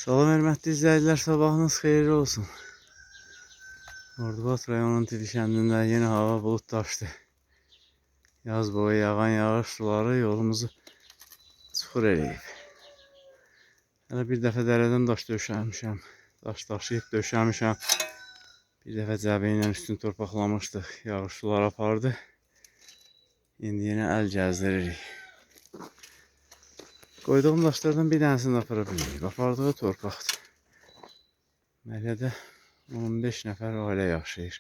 Salam hörmətli izləyicilər, sabahınız xeyirli olsun. Ordubad rayonunun Tili kəndində yeni hava buludlaşdı. Yaz boyu yağan yağış suları yolumuzu çuxur eləyib. Hələ bir dəfə dərədən daş döşəmişəm. Daş daşıyıb döşəmişəm. Bir dəfə cəbi ilə üstünü torpaqlamışdıq. Yağış suları apardı. İndi yenə əl gəzdiririk. Qoyduğum daşlardan bir dənəsini apara bilmirik. Apardığı torpaqdır. Məhəllədə 15 nəfər ailə yaşayır.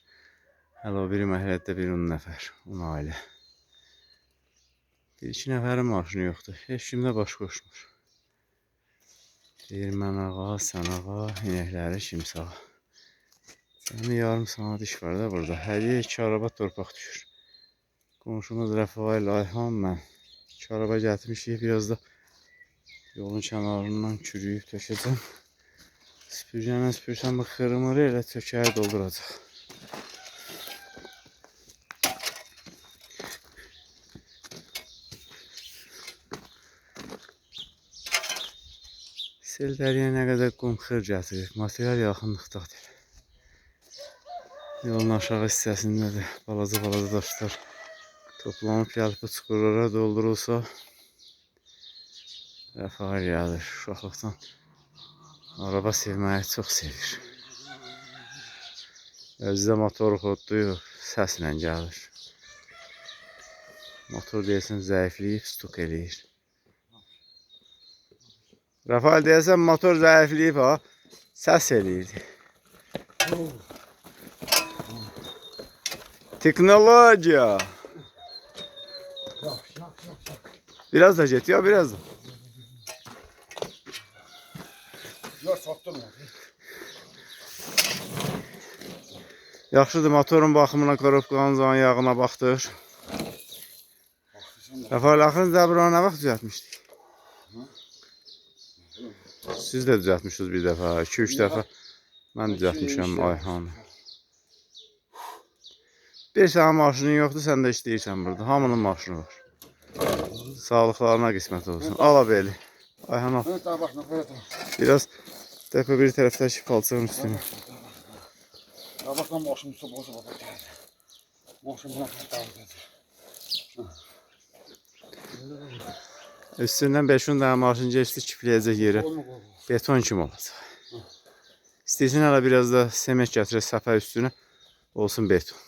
Hələ o biri məhəllədə bir 10 nəfər, 10 ailə. Bir-iki nəfərin maşını yoxdur. Heç kimdə baş qoşmur. Deyir mən ağa, sən ağa, inəkləri kimsə ağa. Cəmi yarım saat iş var da burada. Həliyə 2 araba torpaq düşür. Qonşumuz Rəfa ilə Ayhan mən 2 araba gətirmişik. Biraz da yolun kənarından çürüyüb tökəcəm. Süpürgənlə süpürsəm bu xırmırı elə tökəyə dolduracaq. Sel dəriyə nə qədər qum xır gətirir. Material yaxınlıqdadır. Yolun aşağı hissəsində də balaca daşlar toplanıb gəlib bu çukurlara doldurulsa Rəfa gəlir. Uşaqlıqdan araba sevməyi çox sevir. Və bizdə motor xodlayıb, səslə gəlir. Motor deyəsən zəifləyib, stuk eləyir. Rəfail deyəsən motor zəifləyib ha, səs eləyirdi. Teknologiya. Biraz da get ya, biraz da. Yaxşıdır, motorun baxımına korobkanın zaman yağına baxdır. Rəfail axırın zəbranı nə vaxt düzəltmişdik? Siz də düzəltmişsiniz bir dəfə, 2-3 dəfə. Mən düzəltmişəm Ayhanı. Bir sənin maşının yoxdur, sən də işləyirsən burada. Hamının maşını var. Sağlıqlarına qismət olsun. Ala beli. Ayhan al. Biraz dəfə bir tərəfdəki palçığın üstünü. Bakın maşın bozu baba. Maşın buna qurtardı. Üstündən 5-10 dənə maşın geçdi, kipləyəcək yerə. Beton kimi olacaq. İstəyirsən hələ biraz da sement gətirək səpə üstünə, olsun beton.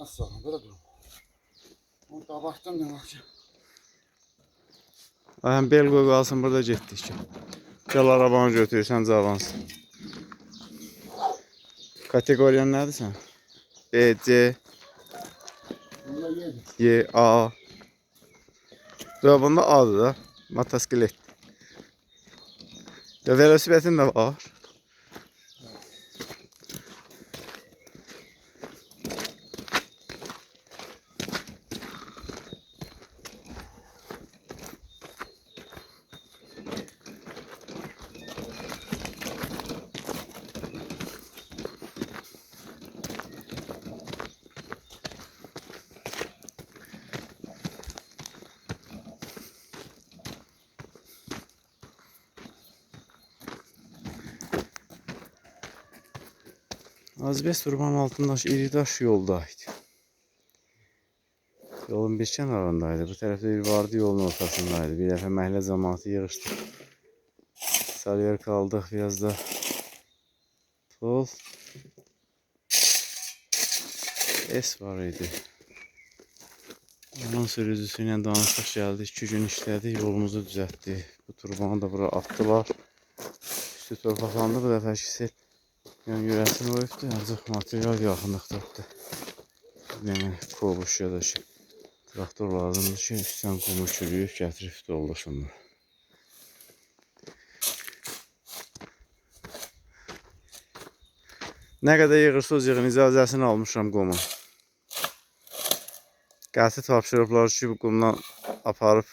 Aslan, belə durum. Onu da baxdım ne var ki? Ayhan bel qoy qalsın, burada getdik. Gəl arabanı götürürsən, cavansın. Kategoriyan nədir sən? B, C, Y, A. Bunda A'dır da. Motosiklet. Ya velosipetin də var. Azbest turbanın altında iri daş yoldaydı. Yolun bir kənarındaydı. Bu tərəfdə bir vardı, yolun ortasındaydı. Bir dəfə məhəllə cəmaatı yığışdı. Salyer qaldıq, biraz da pul. S var idi. Onun sürücüsü ilə danışıq gəldi. 2 gün işlədi, yolumuzu düzəltdi. Bu turbanı da bura atdılar. Üstü torpaqlandı, bu dəfəki sel. Yəni yürəsini oyubdur, ancaq material yaxınlıqdadır. Yəni kobuş ya da traktor lazımdır ki, üstdən qumu çürüyüb, gətirib doldursunlar. Nə qədər yığırsınız yığın, icazəsini almışam qumun. Qəti tapşırıblar ki, bu qumdan aparıb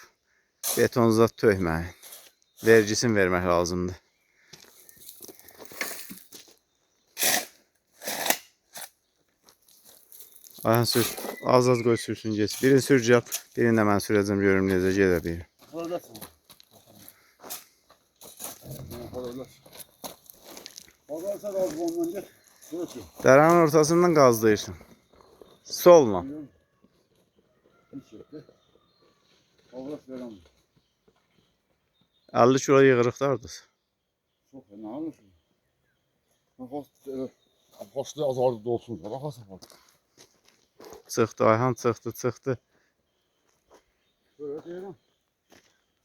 betonzat tökməyin. Vergisini vermək lazımdır. Ayhan sür. Az qoy sürsün geç. Birini sür gəl. Birini də mən sürəcəm, görüm necə gedə bilir. Fırlasın. Fırlasın. Bakarsa razı ondan git. Görürsün. Derenin ortasından qazlayırsan. Solla. Hiç yoktu. Fırlas veremem. 50 kilo yığırıqlardır. Çok ne alıyorsun? Hoşlu azardı dolsun. Bakarsa bak. Çıxdı, Ayhan çıxdı. Böyle diyelim.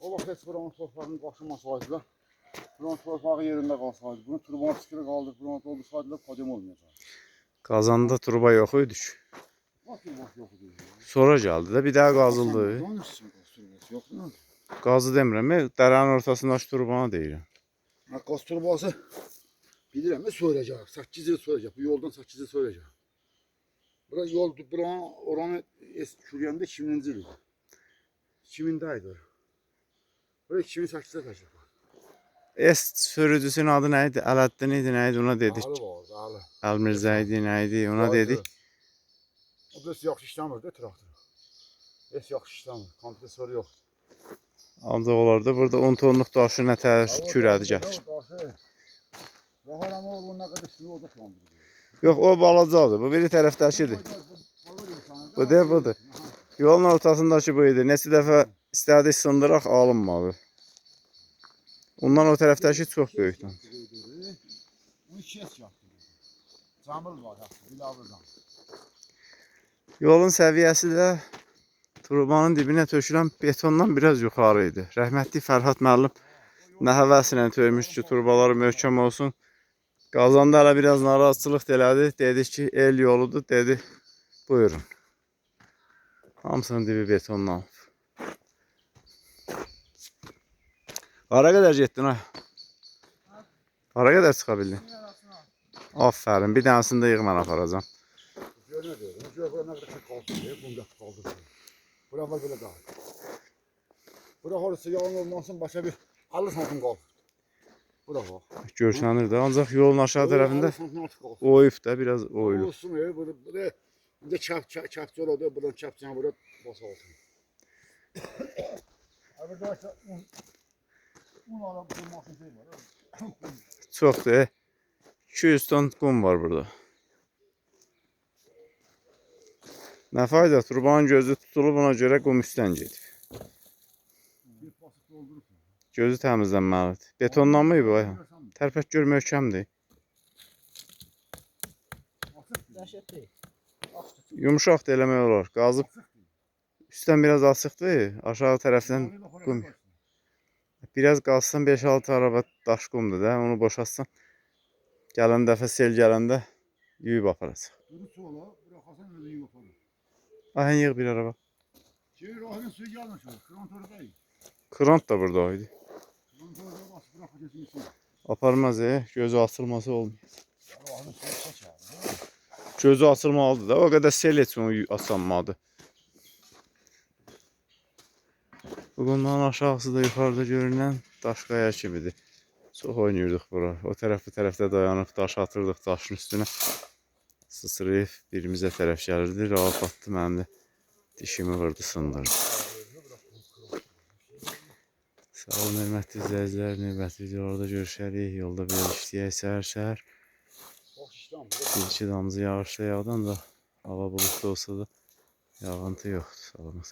O vaxt heç buranın torpağını başlamasaydılar. Buranın torpağı yerində qalsaydı. Bunu turban fikri qaldır. Buranı doldursaydilər kadem olmayacaq. Qazanda turba yox idi ki. Bak turbat yox idi. Sonra gəldi də bir daha qazıldı. Danışsın turbası yoxdur. Qazı demirəm, dərenin ortasındakı turbanı deyirəm. Qaz turbası bilirəm də söyləyəcək. 8 il söyləyəcək. Bu yoldan 8 il söyləyəcək. Bura yol oranı çürüyəndə 2000-ci il idi. 2000-də idi. Bura 2008-də təşrif var. Sürücüsünün adı nə idi? Ələddin idi, nə idi? Ona dedik. Ağlı vardı, ağlı. Əlmirzə idi, nə idi? Ona dedik. O da yaxşı işləmir də traktor. Heç yaxşı işləmir. Kompresor yoxdur. Ancaq olardı. Burada 10 tonluq daşı nətər kürədi gətir. Baharam oğlum nə qədər üstünü orada kandırır. Yox, o balacadır. Bu biri tərəfdəkidir. Bu da budur. Yolun ortasındakı bu idi. Neçə dəfə istədik sındıraq, alınmadı. Ondan o tərəfdəki çox böyükdür. Bu kes yaptı. Camır var yaptı. Bilavırdan. Yolun səviyyəsi də turbanın dibinə tökülən betondan biraz yuxarı idi. Rəhmətli Fərhad müəllim nə həvəslə töymüş ki, turbaları möhkəm olsun. Qazanda hələ biraz narazıçılıq elədi. Dedik ki, el yoludur. Dedi, buyurun. Hamısının dibi betonla alıb. Hara qədər getdin ay? Hara qədər çıxa bildin? Aferin, bir dənəsini də yığ mən aparacam. Gör nə deyir? Gör bura nə qədər qalsın deyə bunu da qaldır. Bura var belə qalır. Bura harası yağın olmasın başa bir 50 santim qalır. Bura bax. Görsənir də, ancaq yolun aşağı tərəfində oyub da, biraz oyulub. Olsun, burada indi kəpçə oladı, buradan kəpçəni bura basaltın. Arkadaşlar un alıp durmasın şey var. Çoxdur. 200 ton qum var burada. Nə fayda? Turbanın gözü tutulub, ona görə qum üstdən gedib. Bir basıp doldurursun. Gözü təmizlənməlidir. Betondan mı bu ayhan? Tərpək gör möhkəmdir. Yumuşaq da eləmək olar. Qazıb üstdən biraz açıqdır, aşağı tərəfdən qum. Biraz qalsın 5-6 araba daş qumdur da, onu boşaltsan. Gələn dəfə sel gələndə yuyub aparacaq. Duru su ola, bırakasan özü yiyip aparır. Ayhan yığ bir araba. Rahinin suyu gelmiş olur, krantoru değil. Krant da burada idi. Krantoru basıp bırakacaksın içine. Aparmaz gözü açılması olmuyor. Rahinin suyu kaçar. Gözü açılmalıdır da, o qədər sel heç onu açılmadı. Bundan aşağısı da yuxarıda görünən daş qaya kimidir. Çox oynayırdıq bura. O tərəfdə dayanıb daş atırdıq daşın üstünə. Sıçrayıb birimizə tərəf gəlirdi. Rahat atdı, mənim də dişimi vurdu, sındırdı. Sağ olun, hörmətli izləyicilər. Növbəti videolarda görüşərik. Yolda belə işləyək səhər-səhər. Bir-iki damcı yağışla yağdan da hava bulutlu olsa da yağıntı yoxdur. Sağ olun.